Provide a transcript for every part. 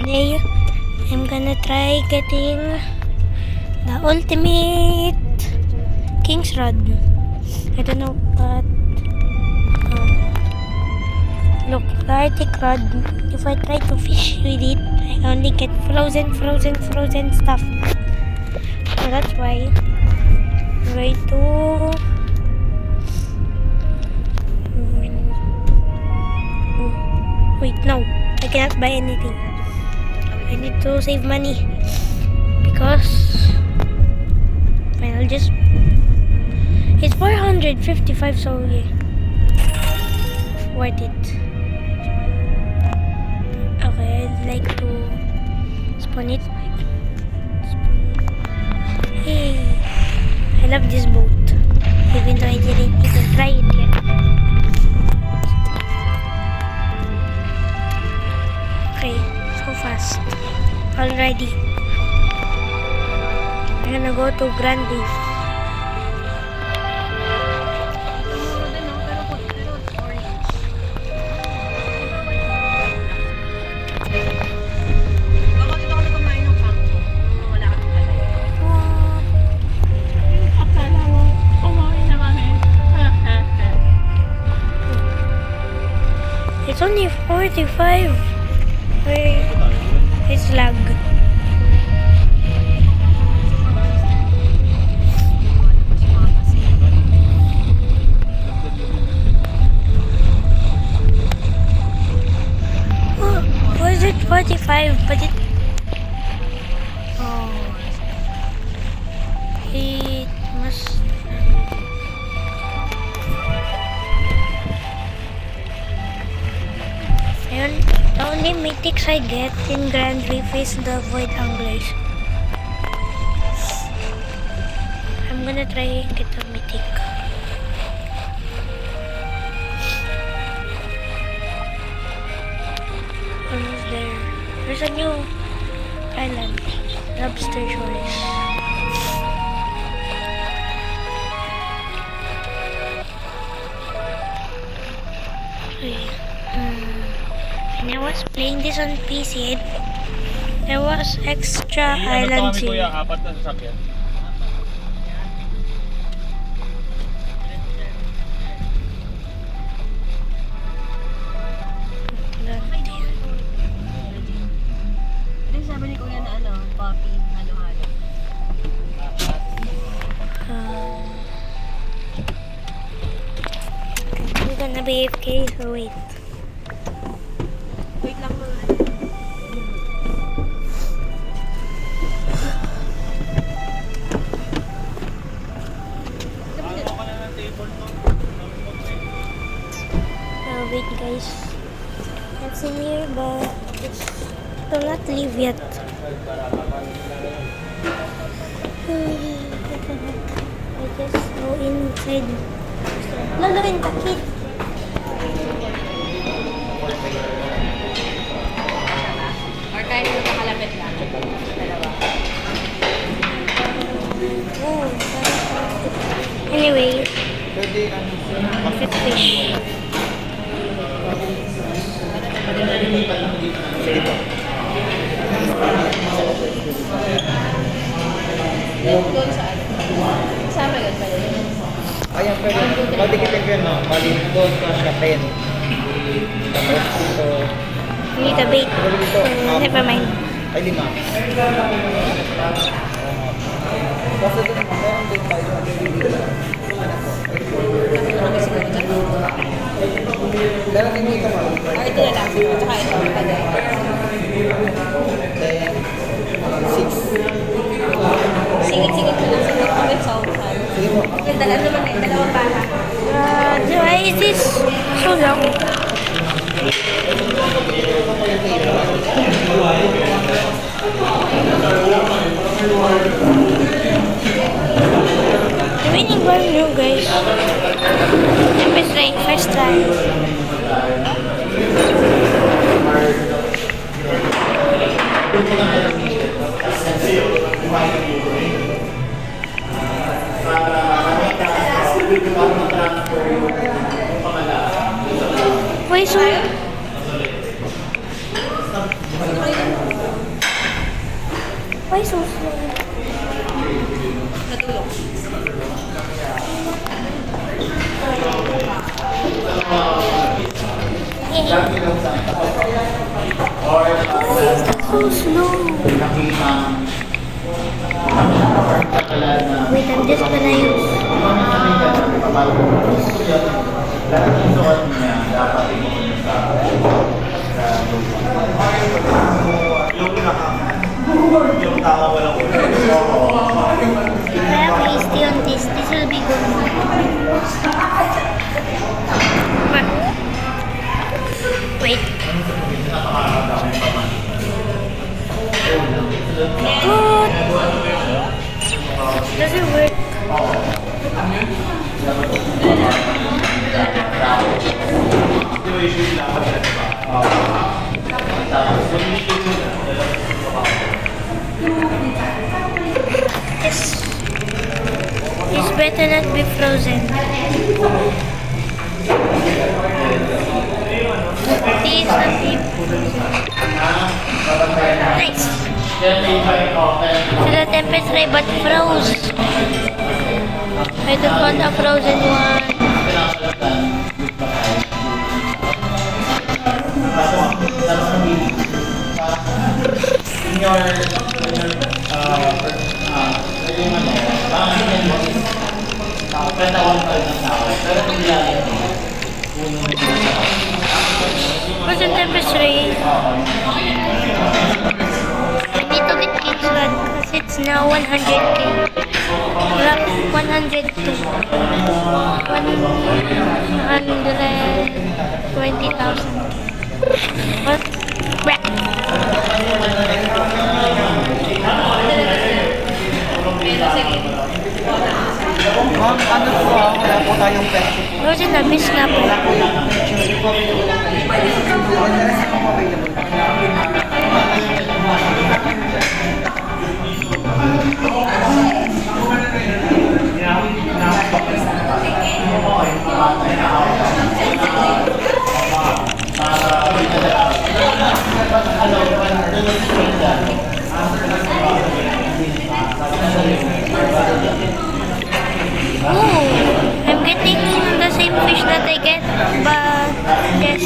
Today, I'm gonna try getting the ultimate King's Rod. I don't know, but look, the Arctic Rod. If I try to fish with it, I only get frozen stuff. So that's why I'm going to wait, no, I cannot buy anything. I need to save money because fine, I'll just, it's 455, so yeah, worth it. Okay, I'd like to spawn it. Hey, I love this boat, even though I didn't even try it yet. Okay, so fast already. I'm gonna go to Grand Reef. It's only 45. Wait, it's lag. Oh, was it 45? But it, oh, it must. Ayun, the only mythics I get in Grand Reef is the Void Anglers. I'm gonna try get a mythic. Almost there. There's a new island, Lobster Shores. Okay. When I was playing this on PC, there was extra islands here. Apat na sasakyan. Ito sabi ni Kuya na ano, coffee, halo-halo. I'm gonna be AFK, so wait. Wait lang mga Wait guys, it's in here but it will not leave yet. I just go inside. Luluin ka, kid. or kahit nakakalapit lang. Dalawa. Oh, anyway, let's fish. Doon sa ano? Kasama yun ba yun? Ayan, pwede. Madikitin ko yun, no? Doon ka siya 10. Tapos ito. We need a bait. So, never mind. Ay, 5. Kasi doon, meron din tayo. Meron din dito, ma'am. Ito na lang. Tsaka ito. Then, 6. Singit-singit ko lang sa comment sa upan. Yung dalawa naman eh, dalawang bata. Why is this so long? The winning one new guys. First try. Why so? Why so slow? Natulog. Why is that so slow? Wait, I'm just gonna use. I have hasty on this. This will be good. Wait. Good. Does it work? Yes. This better not be frozen. Please not be frozen. Nice. So the temperature but froze. I don't want a frozen one. What's the temperature? I need to get KitchenAid because it's now 100K. 102. 120,000. What? Brah. Ma'am, ano po wala po tayong pwesto. Frozen na, miss na po. Oh, I'm getting the same fish that I get, but yes.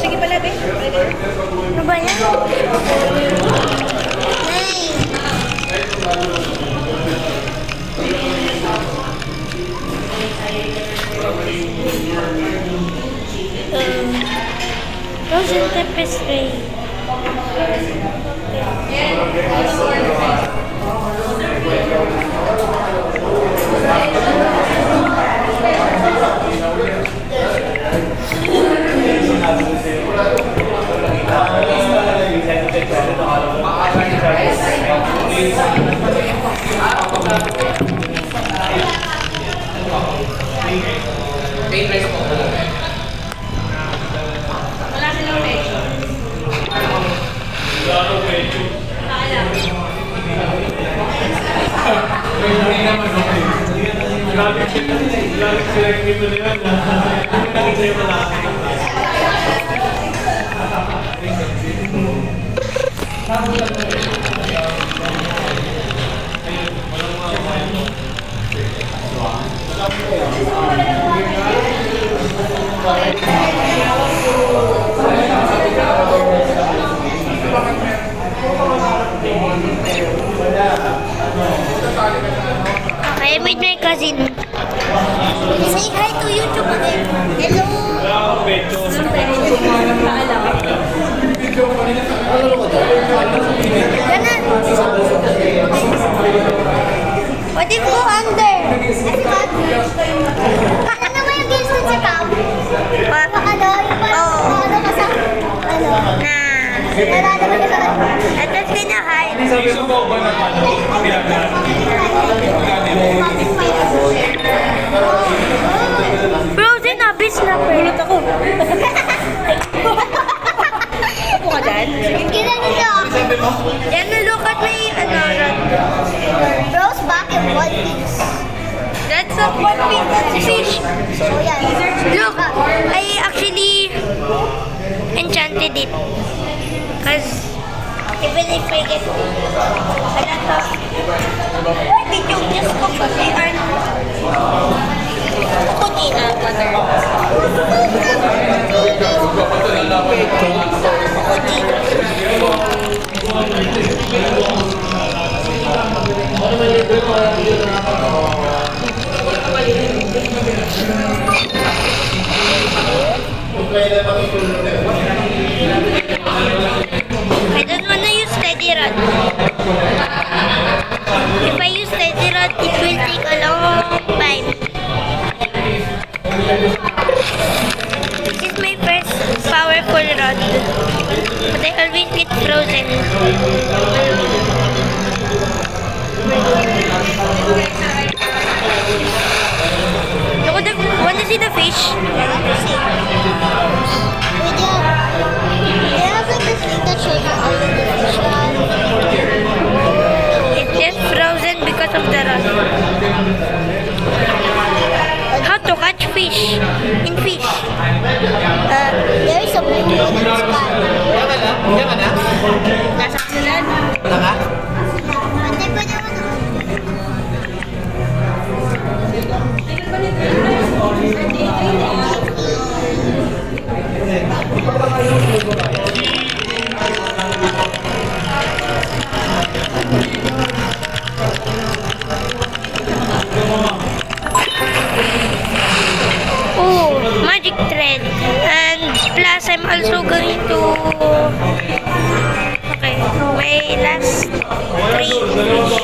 Sige pala, be. Ano ba yan? Nice. Frozen tapestry. Wala silang medyo. Okay, I made my cousin. Say hi to YouTube again. Hello. Ganon. What if go under? Ano ba yung games dun sa camp? Ano? Yung parang ano ka sa... Ano? Narada mo na sa... At that's kinahide. Frozen abyss na po. Gulat ako. Ako ka dyan? Kailan nito? And look at me, ano, Rose back in one piece. not one piece, that's fish. So, yan. Look, I actually enchanted it. Because even if I get a lot of... Why did you just cook what they are? Kukutina. I don't wanna use steady rod. If I use steady rod, it will take a long time. This is my first powerful rod, but I always get frozen. Wanna see the fish? It's just frozen because of the rod. How to catch fish in fish? There is a blue in the sky. Diyan ka na? Nasa kasulan. Wala ka? Ate, pwede mo na. Oh, magic thread. And plus, I'm also going to... Okay, my last 3 fish.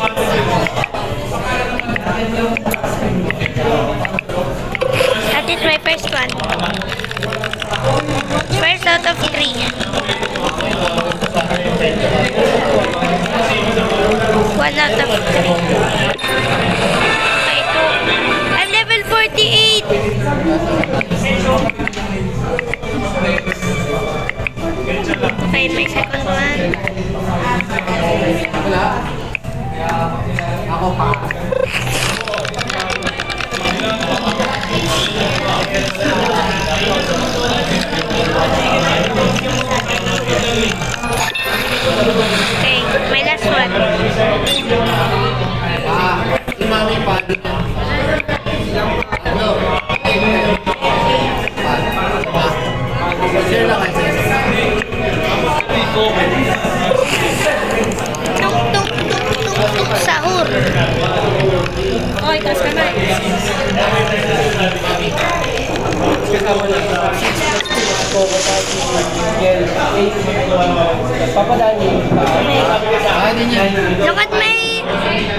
That is my first one. First out of 3. One out of 3. Okay, 2. I'm level 48. Okay, my second one. Wala? Ako pa. Okay, my last one. Si Mami pa. Ano? Share lang kayo sa Tung tung tung tung tung sahur. Okay, tas ka na. Ano niya? Look at my...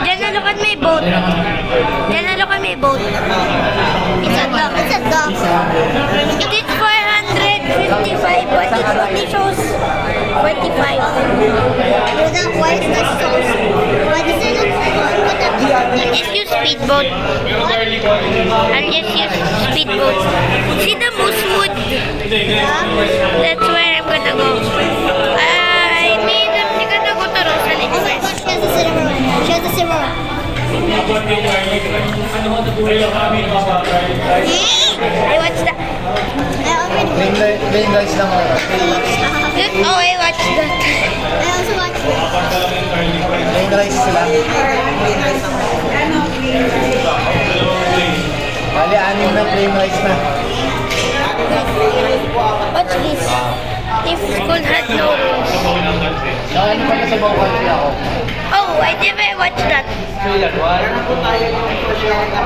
Diyan na, look at my boat. Diyan na, look at my boat. It's a dog. It's a dog. It is 455, but it only shows 45. Without why is this so? Why does it look put up? I'll just use speedboat. I'll just use speedboat. See the moose wood? That's where I'm gonna go. I mean, I'm gonna go to Rosan Oh my Express. gosh, she has a silver one. She has a silver one. I watched that. I already Plain rice lang ako. Good? Oh, I watched that. I also watched it. Plain rice sila. Bali, 6 na plain rice na. What's this? If school had no rules. Nakain pa na sa bawang country ako. Oh, I never watched that.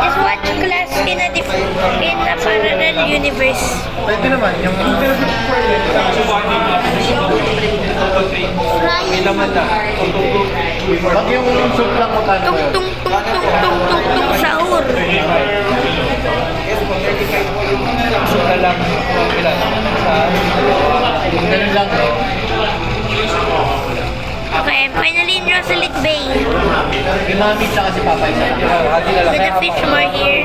Just watch class in a parallel universe. Pwede naman, yung... Pag yung soup lang mo Tung tung tung tung tung tung tung sahur. soup na lang. Ganun lang. Okay, I'm finally in Rosalit Bay. Yung mami tsaka si Papa isa. With the fish more here.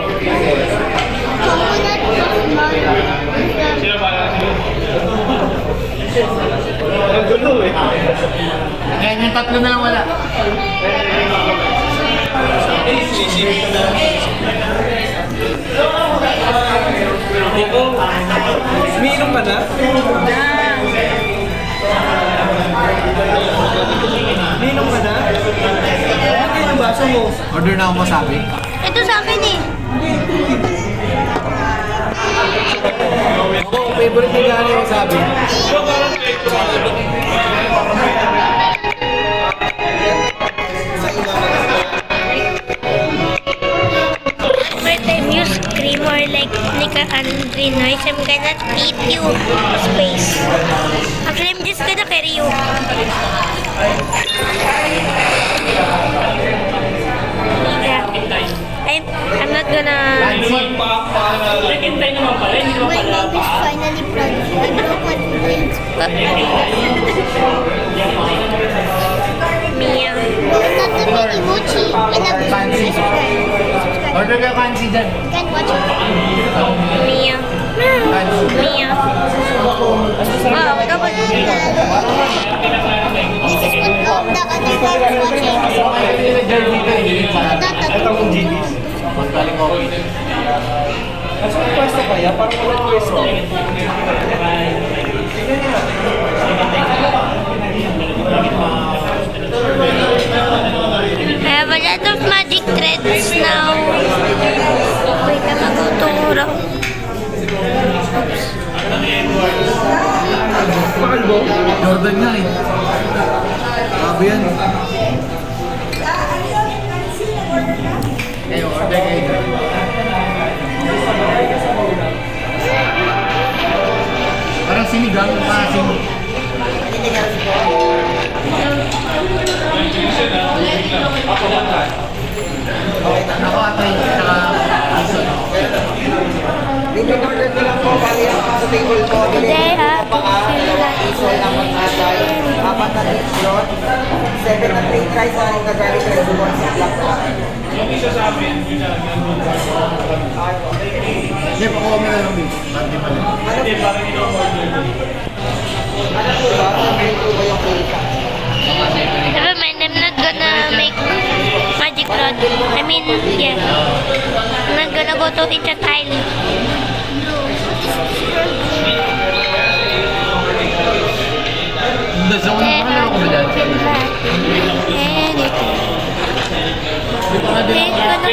Coconut Ngayon yung tatlo na lang wala. Umiinom ka na? Umiinom ka na? Ano yung baso mo? Order na ako masabi. Ito sa akin eh. Ako, favorite nila yung masabi. Every time you scream or like a angry noise, I'm gonna beat you space. Actually, I'm just gonna carry you. Yeah. I'm not gonna... My mom is finally proud of you. I broke my foot. Mia. Not the mini mochi. I love it. Subscribe. Order ka kansi dyan. You can watch it. Mia. Mia. Wow, dapat... This is what all the other guys are watching. Not the Pagkaling ko. Mas may pwesto kaya? Parang walang pwesto. I have a lot of magic threads now. Wait, nagagutong raw. Pakalbo? Jordan nga eh. Sabi yan. Kayo, order kayo. Parang sinigang, maasim. Ako atay, saka aso. Dito order ko lang po. Bali sa table ko. Today, Paa, iso lang ang atay. 4 na lechon. 7 na three fries. Ang garlic rice mo sa black rock. Hindi, pakuha mo na lang dito. Bante pala. Ano po ba? Sabihin ko ba yung kita? Never mind, I'm not gonna make magic rod. I mean, yeah. I'm not gonna go to each a tile. Hindi, sa unang panalo ko ba dyan? Di ba nga din ako?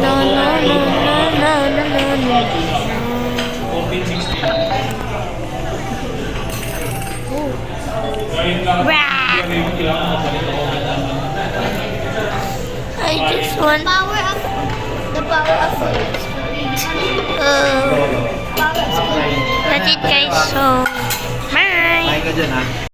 No, no, no, no, no, no, no. Rah! I just want... power of the power of That's it, guys. So, bye! Kain ka dyan ha.